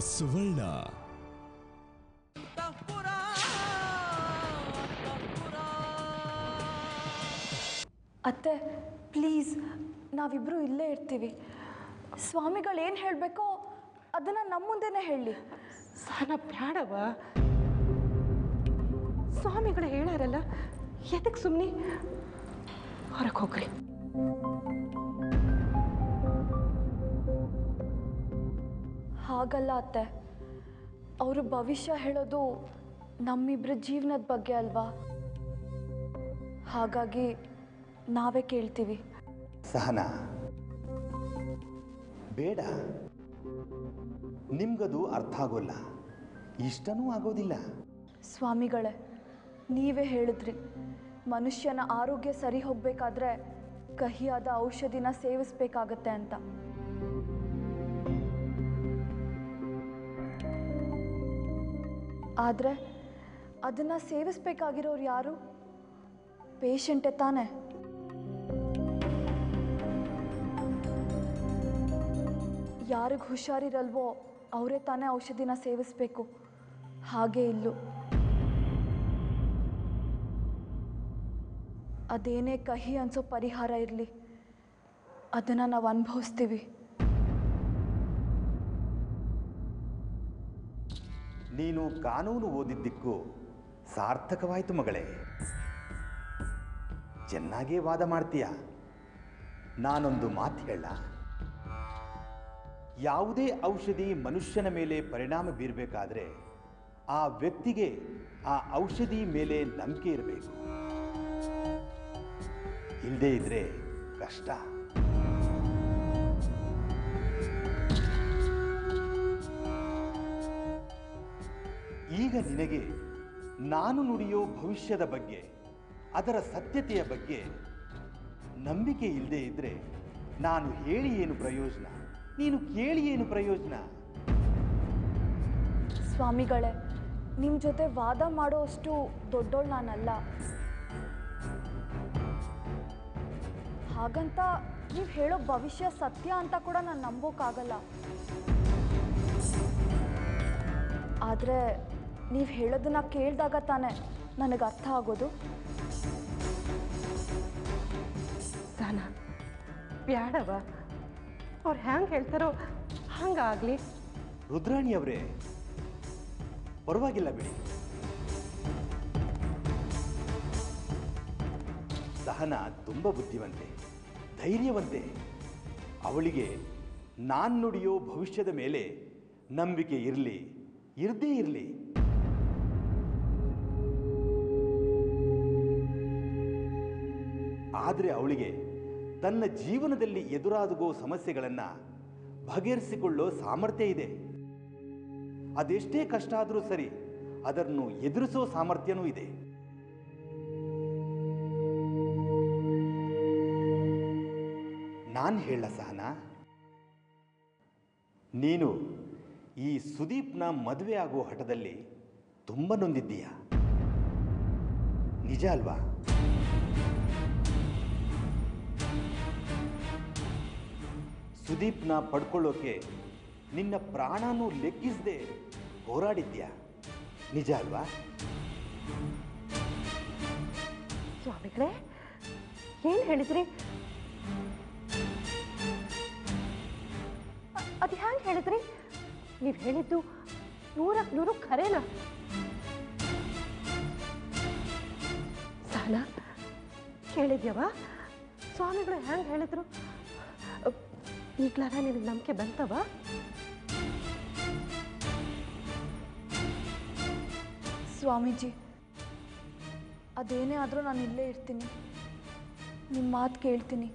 ಸುವರ್ಣ. ಅತ್ತೆ ಪ್ಲೀಸ್, ನಾವಿಬ್ಬರು ಇಲ್ಲೇ ಇರ್ತೀವಿ. ಸ್ವಾಮಿಗಳು ಏನು ಹೇಳಬೇಕೋ ಅದನ್ನು ನಮ್ಮ ಮುಂದೆನೇ ಹೇಳಿ. ಸಹನ ಬ್ಯಾಡವ, ಸ್ವಾಮಿಗಳು ಹೇಳಾರಲ್ಲ, ಎದಕ್ಕೆ ಸುಮ್ಮನೆ ಹೊರಗೆ ಹೋಗ್ರಿ. ಹಾಗಲ್ಲ ಅತ್ತೆ, ಅವರು ಭವಿಷ್ಯ ಹೇಳೋದು ನಮ್ಮಿಬ್ಬರ ಜೀವನದ ಬಗ್ಗೆ ಅಲ್ವಾ, ಹಾಗಾಗಿ ನಾವೇ ಕೇಳ್ತೀವಿ. ಸಹನಾ ಬೇಡ, ನಿಮ್ಗದು ಅರ್ಥ ಆಗೋಲ್ಲ, ಇಷ್ಟನೂ ಆಗೋದಿಲ್ಲ. ಸ್ವಾಮಿಗಳೇ, ನೀವೇ ಹೇಳಿದ್ರಿ ಮನುಷ್ಯನ ಆರೋಗ್ಯ ಸರಿ ಹೋಗಬೇಕಾದ್ರೆ ಕಹಿಯಾದ ಔಷಧಿನ ಸೇವಿಸಬೇಕಾಗತ್ತೆ ಅಂತ. ಆದರೆ ಅದನ್ನು ಸೇವಿಸಬೇಕಾಗಿರೋರು ಯಾರು? ಪೇಷಂಟೇ ತಾನೆ. ಯಾರಿಗೆ ಹುಷಾರಿರಲ್ವೋ ಅವರೇ ತಾನೇ ಔಷಧಿನ ಸೇವಿಸಬೇಕು. ಹಾಗೆ ಇಲ್ಲೂ ಅದೇನೇ ಕಹಿ ಅನಿಸೋ ಪರಿಹಾರ ಇರಲಿ, ಅದನ್ನು ನಾವು ಅನುಭವಿಸ್ತೀವಿ. ನೀನು ಕಾನೂನು ಓದಿದ್ದಕ್ಕೂ ಸಾರ್ಥಕವಾಯಿತು ಮಗಳೇ. ಚೆನ್ನಾಗೇ ವಾದ ಮಾಡ್ತೀಯ. ನಾನೊಂದು ಮಾತು ಹೇಳ, ಯಾವುದೇ ಔಷಧಿ ಮನುಷ್ಯನ ಮೇಲೆ ಪರಿಣಾಮ ಬೀರಬೇಕಾದ್ರೆ ಆ ವ್ಯಕ್ತಿಗೆ ಆ ಔಷಧಿ ಮೇಲೆ ನಂಬಿಕೆ ಇರಬೇಕು. ಇಲ್ಲದೇ ಇದ್ರೆ ಕಷ್ಟ. ಈಗ ನಿನಗೆ ನಾನು ನುಡಿಯೋ ಭವಿಷ್ಯದ ಬಗ್ಗೆ, ಅದರ ಸತ್ಯತೆಯ ಬಗ್ಗೆ ನಂಬಿಕೆ ಇಲ್ಲದೆ ಇದ್ರೆ ನಾನು ಹೇಳಿ ಏನು ಪ್ರಯೋಜನ, ನೀನು ಕೇಳಿ ಏನು ಪ್ರಯೋಜನ? ಸ್ವಾಮಿಗಳೇ, ನಿಮ್ಮ ಜೊತೆ ವಾದ ಮಾಡೋ ಅಷ್ಟು ದೊಡ್ಡೋಳು ನಾನಲ್ಲ. ಹಾಗಂತ ನೀವು ಹೇಳೋ ಭವಿಷ್ಯ ಸತ್ಯ ಅಂತ ಕೂಡ ನಾನು ನಂಬೋಕ್ಕಾಗಲ್ಲ. ಆದರೆ ನೀವು ಹೇಳೋದನ್ನ ಕೇಳಿದಾಗ ತಾನೇ ನನಗೆ ಅರ್ಥ ಆಗೋದು. ಸಹನ ಬ್ಯಾಡವ, ಅವ್ರು ಹ್ಯಾಂಗೆ ಹೇಳ್ತಾರೋ ಹಂಗಾಗಲಿ. ರುದ್ರಾಣಿಯವರೇ, ಪರವಾಗಿಲ್ಲ ಬಿಡಿ. ಸಹನ ತುಂಬ ಬುದ್ಧಿವಂತೆ, ಧೈರ್ಯವಂತೆ. ಅವಳಿಗೆ ನಾನು ನುಡಿಯೋ ಭವಿಷ್ಯದ ಮೇಲೆ ನಂಬಿಕೆ ಇರಲಿ ಇರದೇ ಇರಲಿ, ಆದರೆ ಅವಳಿಗೆ ತನ್ನ ಜೀವನದಲ್ಲಿ ಎದುರಾಗುವ ಸಮಸ್ಯೆಗಳನ್ನು ಬಗೆಹರಿಸಿಕೊಳ್ಳೋ ಸಾಮರ್ಥ್ಯ ಇದೆ. ಅದೆಷ್ಟೇ ಕಷ್ಟ ಆದರೂ ಸರಿ, ಅದನ್ನು ಎದುರಿಸೋ ಸಾಮರ್ಥ್ಯನೂ ಇದೆ. ನಾನು ಹೇಳ ಸಹನಾ, ನೀನು ಈ ಸುದೀಪ್ನ ಮದುವೆ ಆಗೋ ಹಠದಲ್ಲಿ ತುಂಬ ನೊಂದಿದ್ದೀಯ, ನಿಜ ಅಲ್ವಾ? ಸುದೀಪ್ನ ಪಡ್ಕೊಳ್ಳೋಕೆ ನಿನ್ನ ಪ್ರಾಣನೂ ಲೆಕ್ಕಿಸದೆ ಹೋರಾಡಿದ್ಯಾ, ನಿಜ ಅಲ್ವಾ? ಸ್ವಾಮಿಗಳೇ, ಏನು ಹೇಳಿದ್ರಿ? ಅದು ಹ್ಯಾಂಗೆ ಹೇಳಿದ್ರಿ? ನೀವು ಹೇಳಿದ್ದು 100ಕ್ಕೆ 100 ಖರೇನಾ? ಸಹನ ಕೇಳಿದ್ಯವ? ಸ್ವಾಮಿಗಳು ಹ್ಯಾಂಗೆ ಹೇಳಿದ್ರು? ಈಗ್ಲಾರ ನಿನಗೆ ನಂಬಿಕೆ ಬಂತವ? ಸ್ವಾಮೀಜಿ, ಅದೇನೇ ಆದರೂ ನಾನು ಇಲ್ಲೇ ಇರ್ತೀನಿ. ನಿಮ್ಮ ಮಾತು ಕೇಳ್ತೀನಿ.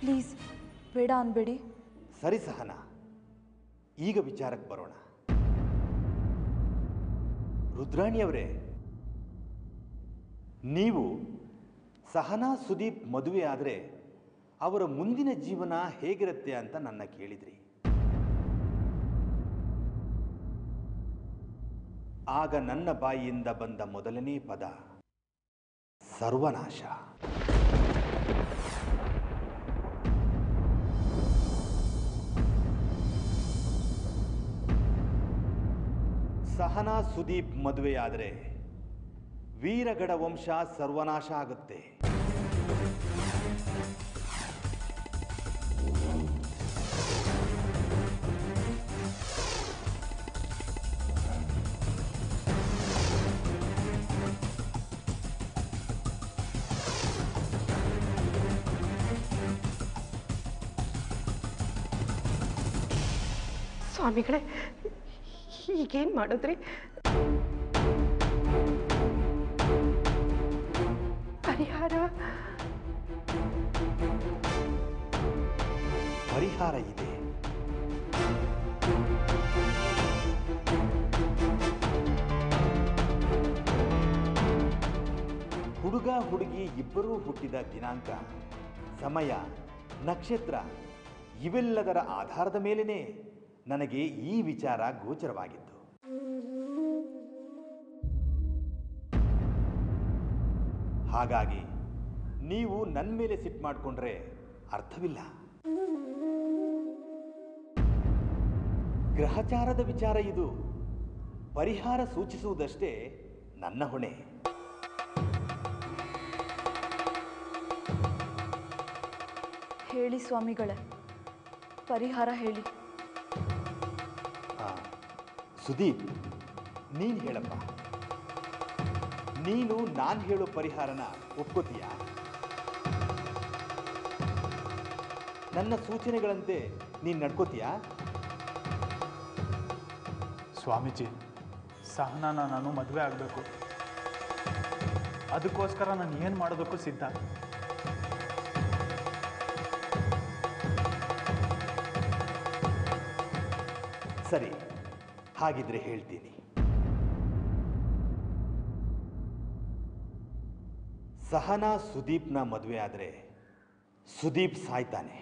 ಪ್ಲೀಸ್ ಬೇಡ ಅನ್ಬೇಡಿ. ಸರಿ ಸಹನ, ಈಗ ವಿಚಾರಕ್ಕೆ ಬರೋಣ. ರುದ್ರಾಣಿಯವರೇ, ನೀವು ಸಹನಾ ಸುದೀಪ್ ಮದುವೆ ಆದರೆ ಅವರ ಮುಂದಿನ ಜೀವನ ಹೇಗಿರುತ್ತೆ ಅಂತ ನನ್ನ ಕೇಳಿದ್ರಿ. ಆಗ ನನ್ನ ಬಾಯಿಯಿಂದ ಬಂದ ಮೊದಲನೇ ಪದ ಸರ್ವನಾಶ. ಸಹನಾ ಸುದೀಪ್ ಮದುವೆಯಾದರೆ ವೀರಗಡ ವಂಶ ಸರ್ವನಾಶ ಆಗುತ್ತೆ. ಸ್ವಾಮಿಗಳೇ, ಈಗೇನು ಮಾಡಿದ್ರಿ? ಪರಿಹಾರ ಇದೆ. ಹುಡುಗ ಹುಡುಗಿ ಇಬ್ಬರೂ ಹುಟ್ಟಿದ ದಿನಾಂಕ, ಸಮಯ, ನಕ್ಷತ್ರ ಇವೆಲ್ಲದರ ಆಧಾರದ ಮೇಲೇನೆ ನನಗೆ ಈ ವಿಚಾರ ಗೋಚರವಾಗಿತ್ತು. ಹಾಗಾಗಿ ನೀವು ನನ್ನ ಮೇಲೆ ಸಿಟ್ಟು ಮಾಡಿಕೊಂಡ್ರೆ ಅರ್ಥವಿಲ್ಲ. ಗ್ರಹಚಾರದ ವಿಚಾರ ಇದು. ಪರಿಹಾರ ಸೂಚಿಸುವುದಷ್ಟೇ ನನ್ನ ಹೊಣೆ. ಹೇಳಿ ಸ್ವಾಮಿಗಳೇ, ಪರಿಹಾರ ಹೇಳಿ. ಸುದೀಪ್, ನೀನು ಹೇಳಪ್ಪ. ನೀನು ನಾನು ಹೇಳೋ ಪರಿಹಾರನ ಒಪ್ಕೋತೀಯಾ? ನನ್ನ ಸೂಚನೆಗಳಂತೆ ನೀನು ನಡ್ಕೋತೀಯಾ? ಸ್ವಾಮೀಜಿ, ಸಹನಾನ ನಾನು ಮದುವೆ ಆಗಬೇಕು. ಅದಕ್ಕೋಸ್ಕರ ನಾನು ಏನು ಮಾಡೋದಕ್ಕೂ ಸಿದ್ಧ. ಸರಿ, ಹಾಗಿದ್ರೆ ಹೇಳ್ತೀನಿ. ಸಹನಾ ಸುದೀಪ್ನ ಮದುವೆ ಆದರೆ ಸುದೀಪ್ ಸಾಯ್ತಾನೆ.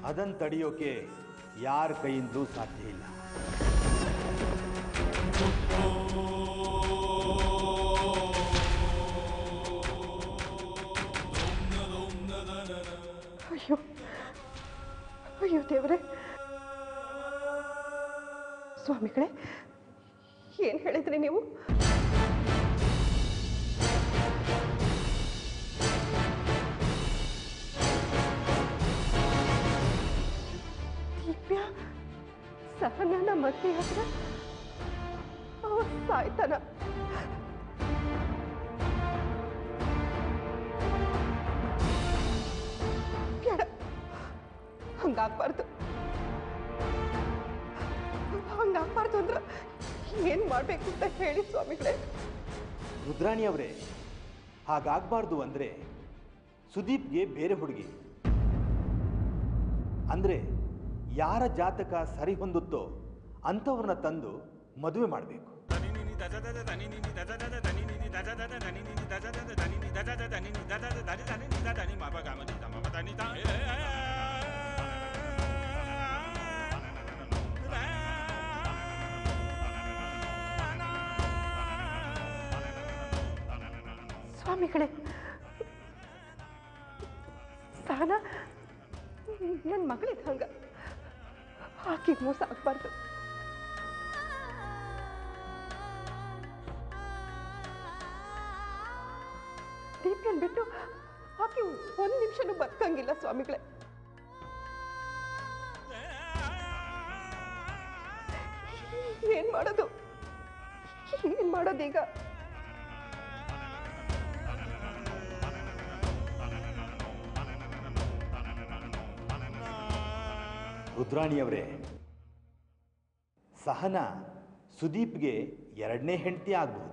ಅದನ್ನು ತಡೆಯೋಕೆ ಯಾರ ಕೈಯಿಂದಲೂ ಸಾಧ್ಯ ಇಲ್ಲ. ಅಯ್ಯೋ ಅಯ್ಯೋ ದೇವರೇ, ಸ್ವಾಮಿಗಳೇ, ಏನು ಹೇಳಿದ್ರಿ ನೀವು? ದಿವ್ಯ ಸಹನನ ಮತ್ತೆ ಹತ್ರ ಅವ್ರ ಸಾಯ್ತಾನ? ಬೇಡ, ಹಂಗಾಗ್ಬಾರ್ದು. ಹಂಗಾಗ್ಬಾರ್ದು ಅಂದ್ರೆ ಏನ್ ಮಾಡ್ಬೇಕು ಅಂತ ಹೇಳಿ ಸ್ವಾಮಿಗಳೇ. ರುದ್ರಾಣಿ ಅವರೇ, ಹಾಗಾಗಬಾರ್ದು ಅಂದ್ರೆ ಸುದೀಪ್ಗೆ ಬೇರೆ ಹುಡುಗಿ, ಅಂದ್ರೆ ಯಾರ ಜಾತಕ ಸರಿ ಹೊಂದುತ್ತೋ ಅಂಥವ್ರನ್ನ ತಂದು ಮದುವೆ ಮಾಡಬೇಕು. ಸ್ವಾಮಿಗಳೇ, ಸಹನ ನನ್ನ ಮಗಳಿದ್ದಂಗ, ಆಕೆಗೆ ಮೋಸ ಆಗ್ಬಾರ್ದು. ದೀಪಿಯನ್ನು ಬಿಟ್ಟು ಆಕೆ ಒಂದು ನಿಮಿಷನೂ ಬದುಕಂಗಿಲ್ಲ ಸ್ವಾಮಿಗಳೇ. ಏನ್ ಮಾಡೋದು, ಏನ್ ಮಾಡೋದೀಗ? ರುದ್ರಾಣಿಯವರೇ, ಸಹನಾ ಸುದೀಪ್ಗೆ ಎರಡನೇ ಹೆಂಡತಿ ಆಗಬಹುದು.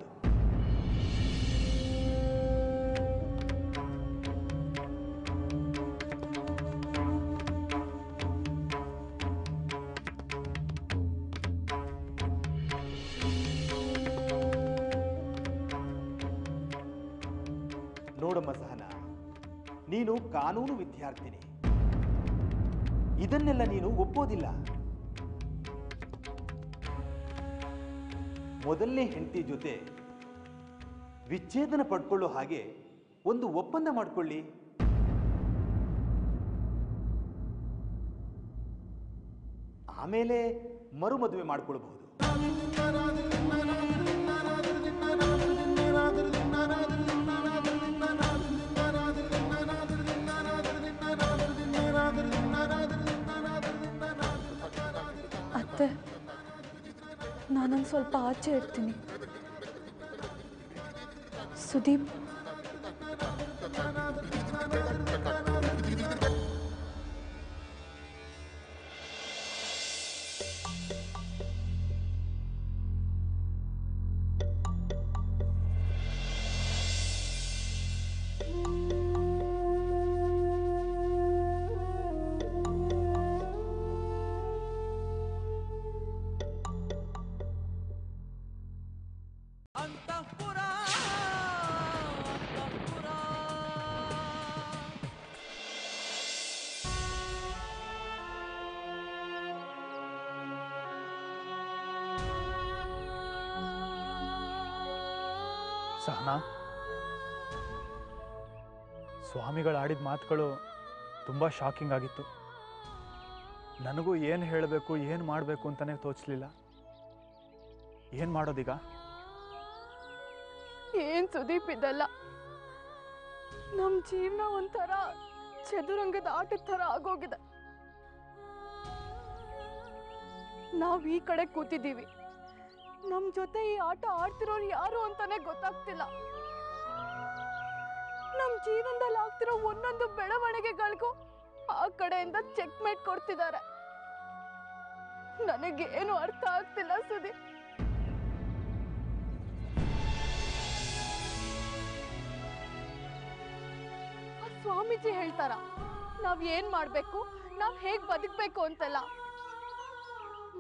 ನೋಡಮ್ಮ ಸಹನಾ, ನೀನು ಕಾನೂನು ವಿದ್ಯಾರ್ಥಿನಿ. ಇದನ್ನೆಲ್ಲ ನೀನು ಒಪ್ಪೋದಿಲ್ಲ. ಮೊದಲನೇ ಹೆಂಡತಿ ಜೊತೆ ವಿಚ್ಛೇದನ ಪಡ್ಕೊಳ್ಳೋ ಹಾಗೆ ಒಂದು ಒಪ್ಪಂದ ಮಾಡಿಕೊಳ್ಳಿ. ಆಮೇಲೆ ಮರು ಮದುವೆ ಮಾಡಿಕೊಳ್ಬಹುದು. ಅತ್ತೆ, ನಾನೊಂದು ಸ್ವಲ್ಪ ಆಚೆ ಇರ್ತೀನಿ. ಸುದೀಪ್, ಸಹನಾ, ಸ್ವಾಮಿಗಳು ಆಡಿದ ಮಾತುಗಳು ತುಂಬ ಶಾಕಿಂಗ್ ಆಗಿತ್ತು. ನನಗೂ ಏನು ಹೇಳಬೇಕು, ಏನು ಮಾಡಬೇಕು ಅಂತಲೇ ತೋಚಲಿಲ್ಲ. ಏನು ಮಾಡೋದೀಗ? ಏನು ಸುದೀಪ್ ಇದೆಲ್ಲ? ನಮ್ಮ ಜೀವನ ಒಂಥರ ಚದುರಂಗದ ಆಟದ ಥರ ಆಗೋಗಿದೆ. ನಾವು ಈ ಕಡೆ ಕೂತಿದ್ದೀವಿ, ನಮ್ಮ ಜೊತೆ ಈ ಆಟ ಆಡ್ತಿರೋರು ಯಾರು ಅಂತಾನೆ ಗೊತ್ತಾಗ್ತಿಲ್ಲ. ನಮ್ಮ ಜೀವನದಲ್ಲಿ ಆಗ್ತಿರೋ ಒಂದೊಂದು ಬೆಳವಣಿಗೆಗಳಿಗೂ ಆ ಕಡೆಯಿಂದ ಚೆಕ್ ಮೇಟ್ ಕೊಡ್ತಿದ್ದಾರೆ. ನನಗೇನು ಅರ್ಥ ಆಗ್ತಿಲ್ಲ ಸುದೀಪ್. ಸ್ವಾಮೀಜಿ ಹೇಳ್ತಾರ ನಾವ್ ಏನ್ ಮಾಡ್ಬೇಕು, ನಾವ್ ಹೇಗ್ ಬದುಕ್ಬೇಕು ಅಂತೆಲ್ಲ.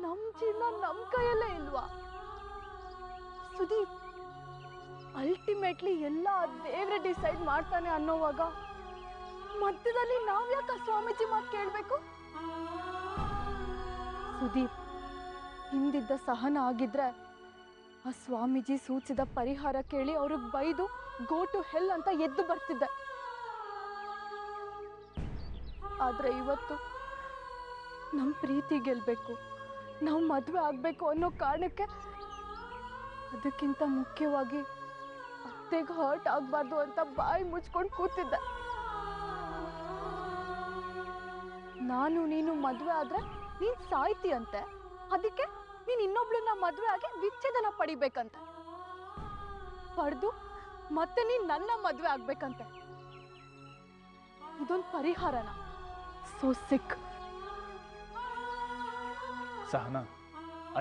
ನಮ್ ಜೀವನ ನಮ್ ಕೈಯಲ್ಲೇ ಇಲ್ವಾ ಸುದೀಪ್? ಅಲ್ಟಿಮೇಟ್ಲಿ ಎಲ್ಲ ದೇವ್ರೆ ಡಿಸೈಡ್ ಮಾಡ್ತಾನೆ ಅನ್ನೋವಾಗ ಮಧ್ಯದಲ್ಲಿ ನಾವ್ ಯಾಕೆ ಸ್ವಾಮೀಜಿ ಮಾತು ಕೇಳ್ಬೇಕು? ಸುದೀಪ್, ಹಿಂದಿದ್ದ ಸಹನ ಆಗಿದ್ರೆ ಆ ಸ್ವಾಮೀಜಿ ಸೂಚಿಸಿದ ಪರಿಹಾರ ಕೇಳಿ ಅವ್ರಿಗೆ ಬೈದು ಗೋ ಟು ಹೆಲ್ ಅಂತ ಎದ್ದು ಬರ್ತಿದ್ದೆ. ಆದ್ರೆ ಇವತ್ತು ನಮ್ಮ ಪ್ರೀತಿ ಗೆಲ್ಬೇಕು, ನಾವು ಮದುವೆ ಆಗ್ಬೇಕು ಅನ್ನೋ ಕಾರಣಕ್ಕೆ, ಅದಕ್ಕಿಂತ ಮುಖ್ಯವಾಗಿ ಅತ್ತೆಗೆ ಹರ್ಟ್ ಆಗ್ಬಾರ್ದು ಅಂತ ಬಾಯಿ ಮುಚ್ಕೊಂಡು ಕೂತಿದ್ದೆ. ನಾನು ನೀನು ಮದುವೆ ಆದ್ರೆ ನೀನ್ ಸಾಯ್ತಿ ಅಂತೆ, ಅದಕ್ಕೆ ನೀನ್ ಇನ್ನೊಬ್ಳನ್ನ ಮದುವೆ ಆಗಿ ವಿಚ್ಛೇದನ ಪಡಿಬೇಕಂತೆ, ಪಡೆದು ಮತ್ತೆ ನೀನ್ ನನ್ನ ಮದುವೆ ಆಗ್ಬೇಕಂತೆ. ಇದೊಂದು ಪರಿಹಾರನ? So sick. Sahana,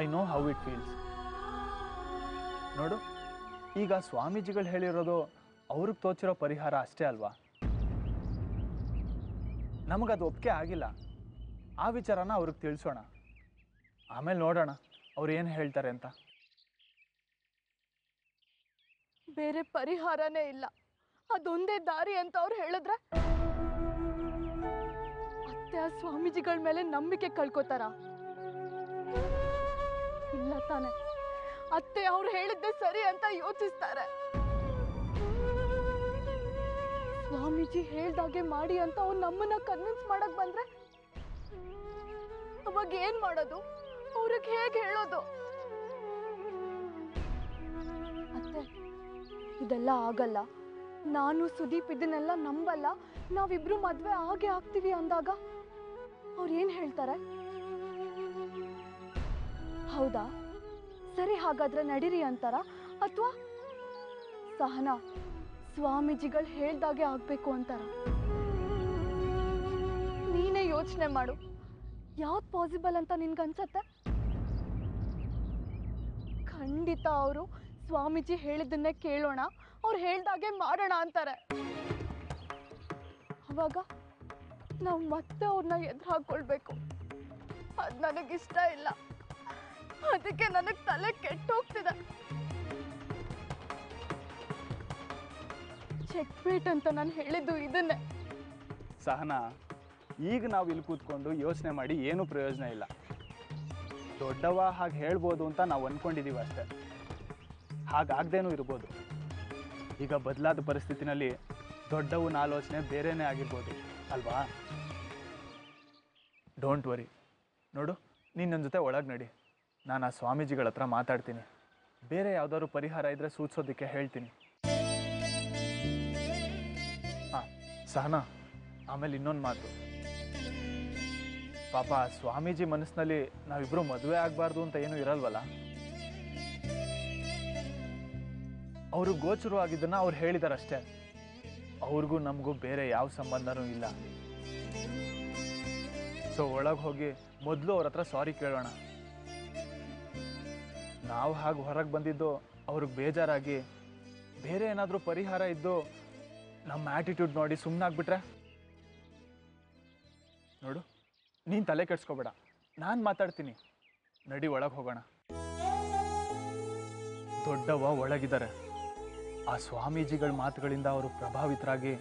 I know how it feels. ನೋಡು, ಈಗ ಸ್ವಾಮೀಜಿಗಳು ಹೇಳಿರೋದು ಅವ್ರಿಗೆ ತೋಚಿರೋ ಪರಿಹಾರ ಅಷ್ಟೇ ಅಲ್ವಾ? ನಮಗದು ಒಪ್ಪಿಗೆ ಆಗಿಲ್ಲ. ಆ ವಿಚಾರನ ಅವ್ರಿಗೆ ತಿಳಿಸೋಣ, ಆಮೇಲೆ ನೋಡೋಣ ಅವ್ರು ಏನು ಹೇಳ್ತಾರೆ ಅಂತ. ಬೇರೆ ಪರಿಹಾರನೇ ಇಲ್ಲ, ಅದೊಂದೇ ದಾರಿ ಅಂತ ಅವ್ರು ಹೇಳಿದ್ರೆ ಅತ್ತೆ ಆ ಸ್ವಾಮೀಜಿಗಳ ಮೇಲೆ ನಂಬಿಕೆ ಕಳ್ಕೋತಾರ? ಇಲ್ಲ ತಾನೆ, ಅತ್ತೆ ಅವ್ರು ಹೇಳಿದ್ದೆ ಸರಿ ಅಂತ ಯೋಚಿಸ್ತಾರೆ. ಸ್ವಾಮೀಜಿ ಹೇಳ್ದಾಗೆ ಮಾಡಿ ಅಂತ ಅವ್ರು ನಮ್ಮನ್ನ ಕನ್ವಿನ್ಸ್ ಮಾಡಕ್ ಬಂದ್ರೆ ಅವಾಗ ಏನ್ ಮಾಡೋದು? ಅವ್ರಿಗೆ ಹೇಗೆ ಹೇಳೋದು? ಅತ್ತೆ, ಇದೆಲ್ಲ ಆಗಲ್ಲ, ನಾನು ಸುದೀಪ್ ಇದನ್ನೆಲ್ಲ ನಂಬಲ್ಲ, ನಾವಿಬ್ರು ಮದ್ವೆ ಹಾಗೆ ಆಗ್ತೀವಿ ಅಂದಾಗ ಅವ್ರು ಏನ್ ಹೇಳ್ತಾರೆ? ಹೌದಾ, ಸರಿ ಹಾಗಾದ್ರೆ ನಡೀರಿ ಅಂತಾರ, ಅಥವಾ ಸಹನಾ ಸ್ವಾಮೀಜಿಗಳು ಹೇಳ್ದಾಗೆ ಆಗ್ಬೇಕು ಅಂತಾರ? ನೀನೇ ಯೋಚನೆ ಮಾಡು, ಯಾವ್ದು ಪಾಸಿಬಲ್ ಅಂತ ನಿನ್ಗನ್ಸತ್ತೆ? ಖಂಡಿತ ಅವರು ಸ್ವಾಮೀಜಿ ಹೇಳಿದ್ದನ್ನೇ ಕೇಳೋಣ, ಅವ್ರು ಹೇಳ್ದಾಗೆ ಮಾಡೋಣ ಅಂತಾರೆ. ಅವಾಗ ನಾವು ಮತ್ತೆ ಅವ್ರನ್ನ ಎದುರು ಹಾಕೊಳ್ಬೇಕು. ಅದು ನನಗಿಷ್ಟ ಇಲ್ಲ, ಅದಕ್ಕೆ ನನಗೆ ತಲೆ ಕೆಟ್ಟು ಹೋಗ್ತಿದೆ. ಚೆಕ್ಮೇಟ್ ಅಂತ ನಾನು ಹೇಳಿದ್ದು ಇದನ್ನೇ. ಸಹನಾ, ಈಗ ನಾವು ಇಲ್ಲಿ ಕೂತ್ಕೊಂಡು ಯೋಚನೆ ಮಾಡಿ ಏನೂ ಪ್ರಯೋಜನ ಇಲ್ಲ. ದೊಡ್ಡವ ಹಾಗೆ ಹೇಳ್ಬೋದು ಅಂತ ನಾವು ಅಂದ್ಕೊಂಡಿದ್ದೀವಿ ಅಷ್ಟೆ. ಹಾಗಾಗ್ದೇನೂ ಇರ್ಬೋದು. ಈಗ ಬದಲಾದ ಪರಿಸ್ಥಿತಿನಲ್ಲಿ ದೊಡ್ಡವನ ಆಲೋಚನೆ ಬೇರೆಯೇ ಆಗಿರ್ಬೋದು ಅಲ್ವಾ? Don't worry. ನೋಡು, ನೀನು ನನ್ನ ಜೊತೆ ಒಳಗೆ ನಡಿ. ನಾನು ಆ ಸ್ವಾಮೀಜಿಗಳ ಹತ್ರ ಮಾತಾಡ್ತೀನಿ. ಬೇರೆ ಯಾವುದಾದ್ರು ಪರಿಹಾರ ಇದ್ದರೆ ಸೂಚಿಸೋದಕ್ಕೆ ಹೇಳ್ತೀನಿ. ಹಾಂ ಸಹನಾ, ಆಮೇಲೆ ಇನ್ನೊಂದು ಮಾತು. ಪಾಪ ಸ್ವಾಮೀಜಿ ಮನಸ್ಸಿನಲ್ಲಿ ನಾವಿಬ್ಬರು ಮದುವೆ ಆಗಬಾರ್ದು ಅಂತ ಏನೂ ಇರಲ್ವಲ್ಲ. ಅವರು ಗೋಚರವಾಗಿದ್ದನ್ನು ಅವ್ರು ಹೇಳಿದಾರಷ್ಟೇ. ಅವ್ರಿಗೂ ನಮಗೂ ಬೇರೆ ಯಾವ ಸಂಬಂಧನೂ ಇಲ್ಲ. ಸೊ ಒಳಗೆ ಹೋಗಿ ಮೊದಲು ಅವ್ರ ಹತ್ರ ಸಾರಿ ಕೇಳೋಣ. ನಾವು ಹಾಗೆ ಹೊರಗೆ ಬಂದಿದ್ದು ಅವ್ರಿಗೆ ಬೇಜಾರಾಗಿ ಬೇರೆ ಏನಾದರೂ ಪರಿಹಾರ ಇದ್ದು ನಮ್ಮ ಆ್ಯಟಿಟ್ಯೂಡ್ ನೋಡಿ ಸುಮ್ಮನಾಗ್ಬಿಟ್ರೆ? ನೋಡು, ನೀನು ತಲೆ ಕೆಡ್ಸ್ಕೊಬೇಡ, ನಾನು ಮಾತಾಡ್ತೀನಿ. ನಡಿ, ಒಳಗೆ ಹೋಗೋಣ. ದೊಡ್ಡವ ಒಳಗಿದ್ದಾರೆ. ಆ ಸ್ವಾಮೀಜಿಗಳ ಮಾತುಗಳಿಂದ ಅವರು ಪ್ರಭಾವಿತರಾಗಿ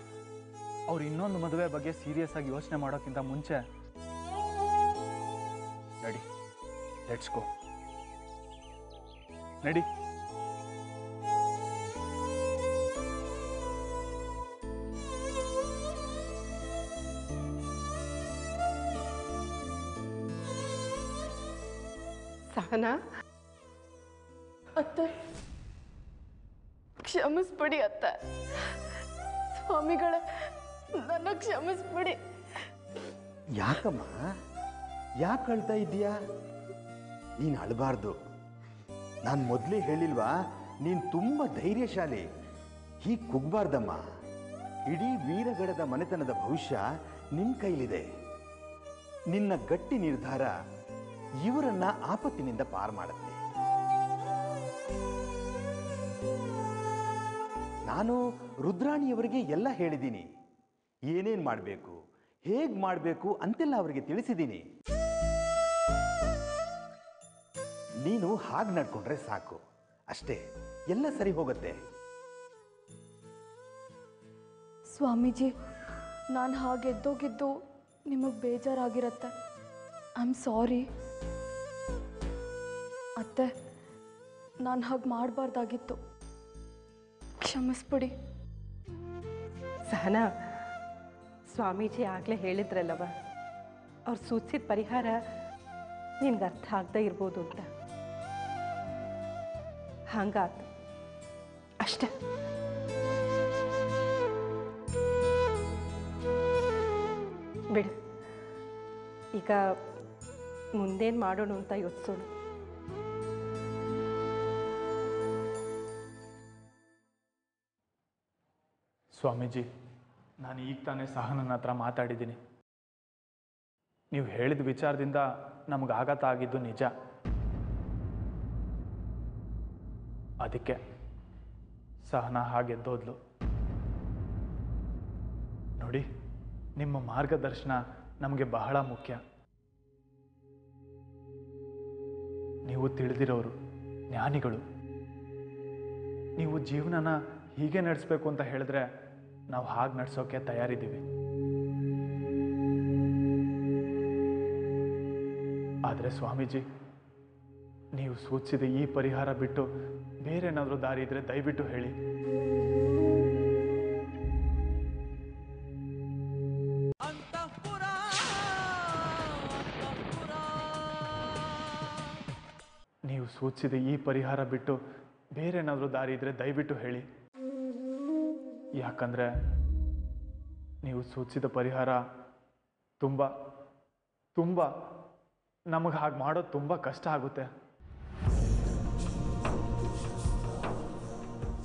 ಅವ್ರು ಇನ್ನೊಂದು ಮದುವೆ ಬಗ್ಗೆ ಸೀರಿಯಸ್ ಆಗಿ ಯೋಚನೆ ಮಾಡೋಕ್ಕಿಂತ ಮುಂಚೆ ನಡಿ, ಲೆಟ್ಸ್ ಗೋ. ನಡಿ. ಸಹನಾ, ಅತ್ತೆ ಕ್ಷಮಿಸ್ಬಿಡಿ ಅತ್ತೆ. ಸ್ವಾಮಿಗಳೇ, ನನ್ನ ಕ್ಷಮಿಸ್ಬಿಡಿ. ಯಾಕಮ್ಮ, ಯಾಕೆ ಅಳ್ತಾ ಇದ್ದೀಯಾ? ನೀನು ಅಳಬಾರ್ದು. ನಾನು ಮೊದಲೇ ಹೇಳಿಲ್ವಾ, ನೀನು ತುಂಬ ಧೈರ್ಯಶಾಲಿ. ಹೀಗೆ ಕುಗ್ಬಾರ್ದಮ್ಮ. ಇಡೀ ವೀರಗಡದ ಮನೆತನದ ಭವಿಷ್ಯ ನಿನ್ನ ಕೈಲಿದೆ. ನಿನ್ನ ಗಟ್ಟಿ ನಿರ್ಧಾರ ಇವರನ್ನ ಆಪತ್ತಿನಿಂದ ಪಾರು ಮಾಡುತ್ತೆ. ನಾನು ರುದ್ರಾಣಿಯವರಿಗೆ ಎಲ್ಲ ಹೇಳಿದ್ದೀನಿ. ಏನೇನು ಮಾಡಬೇಕು, ಹೇಗೆ ಮಾಡಬೇಕು ಅಂತೆಲ್ಲ ಅವರಿಗೆ ತಿಳಿಸಿದ್ದೀನಿ. ನೀನು ಹಾಗೆ ನಡ್ಕೊಂಡ್ರೆ ಸಾಕು, ಅಷ್ಟೇ, ಎಲ್ಲ ಸರಿ ಹೋಗುತ್ತೆ. ಸ್ವಾಮೀಜಿ, ನಾನು ಹಾಗೆ ಎದ್ದೋಗಿದ್ದು ನಿಮಗೆ ಬೇಜಾರಾಗಿರತ್ತೆ. ಐ ಆಮ್ ಸಾರಿ ಅತ್ತೆ. ನಾನು ಹಾಗೆ ಮಾಡಬಾರ್ದಾಗಿತ್ತು. ಕ್ಷಮಿಸ್ಬಿಡಿ. ಸಹನಾ, ಸ್ವಾಮೀಜಿ ಆಗಲೇ ಹೇಳಿದ್ರಲ್ಲವ, ಅವ್ರು ಸೂಚಿಸಿದ ಪರಿಹಾರ ನಿನ್ಗೆ ಅರ್ಥ ಆಗದೆ ಇರ್ಬೋದು ಅಂತ. ಹಂಗಾತು ಅಷ್ಟೇ. ಬಿಡು, ಈಗ ಮುಂದೇನು ಮಾಡೋಣ ಅಂತ ಯೋಚಿಸೋಣ. ಸ್ವಾಮೀಜಿ, ನಾನು ಈಗ ತಾನೇ ಸಹನನ ಹತ್ರ ಮಾತಾಡಿದ್ದೀನಿ. ನೀವು ಹೇಳಿದ ವಿಚಾರದಿಂದ ನಮಗೆ ಆಘಾತ ಆಗಿದ್ದು ನಿಜ. ಅದಕ್ಕೆ ಸಹನ ಹಾಗೆದ್ದೋದ್ಲು. ನೋಡಿ, ನಿಮ್ಮ ಮಾರ್ಗದರ್ಶನ ನಮಗೆ ಬಹಳ ಮುಖ್ಯ. ನೀವು ತಿಳಿದಿರೋರು, ಜ್ಞಾನಿಗಳು. ನೀವು ಜೀವನನ ಹೀಗೆ ನಡೆಸಬೇಕು ಅಂತ ಹೇಳಿದ್ರೆ ನಾವು ಹಾಗೆ ನಡೆಸೋಕೆ ತಯಾರಿದ್ದೀವಿ. ಆದರೆ ಸ್ವಾಮೀಜಿ, ನೀವು ಸೂಚಿಸಿದ ಈ ಪರಿಹಾರ ಬಿಟ್ಟು ಬೇರೆ ಏನಾದರೂ ದಾರಿ ಇದ್ರೆ ದಯವಿಟ್ಟು ಹೇಳಿ. ನೀವು ಸೂಚಿಸಿದ ಈ ಪರಿಹಾರ ಬಿಟ್ಟು ಬೇರೆ ಏನಾದರೂ ದಾರಿ ಇದ್ರೆ ದಯವಿಟ್ಟು ಹೇಳಿ. ಯಾಕಂದರೆ ನೀವು ಸೂಚಿಸಿದ ಪರಿಹಾರ ತುಂಬ ತುಂಬ ನಮಗೆ ಹಾಗೆ ಮಾಡೋದು ತುಂಬ ಕಷ್ಟ ಆಗುತ್ತೆ.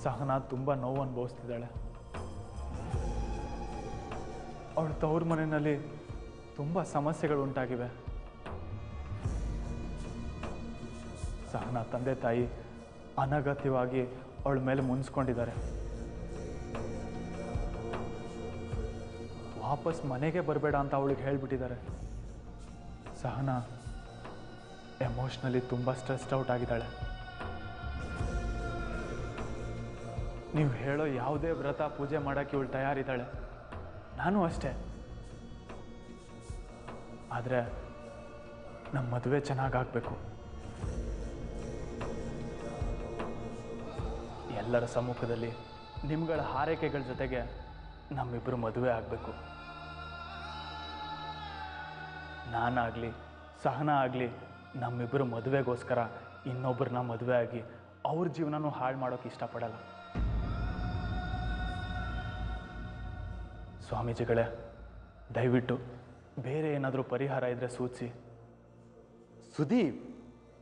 ಸಹನಾ ತುಂಬ ನೋವು ಅನುಭವಿಸ್ತಿದ್ದಾಳೆ. ಅವಳ ತವ್ರ ಮನೆಯಲ್ಲಿ ತುಂಬ ಸಮಸ್ಯೆಗಳು ಉಂಟಾಗಿವೆ. ಸಹನಾ ತಂದೆ ತಾಯಿ ಅನಗತ್ಯವಾಗಿ ಅವಳ ಮೇಲೆ ಮುನ್ಸ್ಕೊಂಡಿದ್ದಾರೆ. ವಾಪಸ್ ಮನೆಗೆ ಬರಬೇಡ ಅಂತ ಅವಳಿಗೆ ಹೇಳಿಬಿಟ್ಟಿದ್ದಾರೆ. ಸಹನಾ ಎಮೋಷ್ನಲಿ ತುಂಬ ಸ್ಟ್ರೆಸ್ಡ್ ಔಟ್ ಆಗಿದ್ದಾಳೆ. ನೀವು ಹೇಳೋ ಯಾವುದೇ ವ್ರತ ಪೂಜೆ ಮಾಡೋಕ್ಕೆ ಇವಳು ತಯಾರಿದ್ದಾಳೆ. ನಾನು ಅಷ್ಟೇ. ಆದರೆ ನಮ್ಮ ಮದುವೆ ಚೆನ್ನಾಗಾಗಬೇಕು. ಎಲ್ಲರ ಸಮ್ಮುಖದಲ್ಲಿ ನಿಮ್ಗಳ ಹಾರೈಕೆಗಳ ಜೊತೆಗೆ ನಮ್ಮಿಬ್ಬರು ಮದುವೆ ಆಗಬೇಕು. ನಾನಾಗಲಿ ಸಹನಾ ಆಗಲಿ ನಮ್ಮಿಬ್ಬರು ಮದುವೆಗೋಸ್ಕರ ಇನ್ನೊಬ್ಬರನ್ನ ಮದುವೆ ಆಗಿ ಅವ್ರ ಜೀವನನೂ ಹಾಳು ಮಾಡೋಕ್ಕೆ ಇಷ್ಟಪಡಲ್ಲ. ಸ್ವಾಮೀಜಿಗಳೇ, ದಯವಿಟ್ಟು ಬೇರೆ ಏನಾದರೂ ಪರಿಹಾರ ಇದ್ದರೆ ಸೂಚಿಸಿ. ಸುದೀಪ್,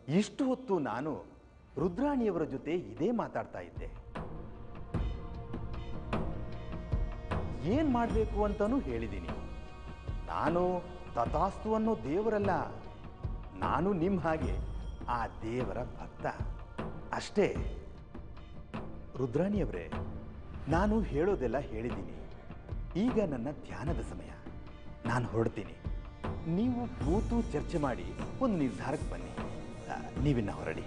ಇಷ್ಟು ಹೊತ್ತು ನಾನು ರುದ್ರಾಣಿಯವರ ಜೊತೆ ಇದೇ ಮಾತಾಡ್ತಾ ಇದ್ದೆ. ಏನ್ ಮಾಡಬೇಕು ಅಂತಲೂ ಹೇಳಿದ್ದೀನಿ. ನಾನು ತಥಾಸ್ತು ಅನ್ನೋ ದೇವರಲ್ಲ, ನಾನು ನಿಮ್ಮ ಹಾಗೆ ಆ ದೇವರ ಭಕ್ತ ಅಷ್ಟೇ. ರುದ್ರಾಣಿಯವರೇ, ನಾನು ಹೇಳೋದೆಲ್ಲ ಹೇಳಿದ್ದೀನಿ. ಈಗ ನನ್ನ ಧ್ಯಾನದ ಸಮಯ. ನಾನು ಹೊರಡ್ತೀನಿ. ನೀವು ಕೂತು ಚರ್ಚೆ ಮಾಡಿ ಒಂದು ನಿರ್ಧಾರಕ್ಕೆ ಬನ್ನಿ. ನೀವಿನ್ನ ಹೊರಡಿ.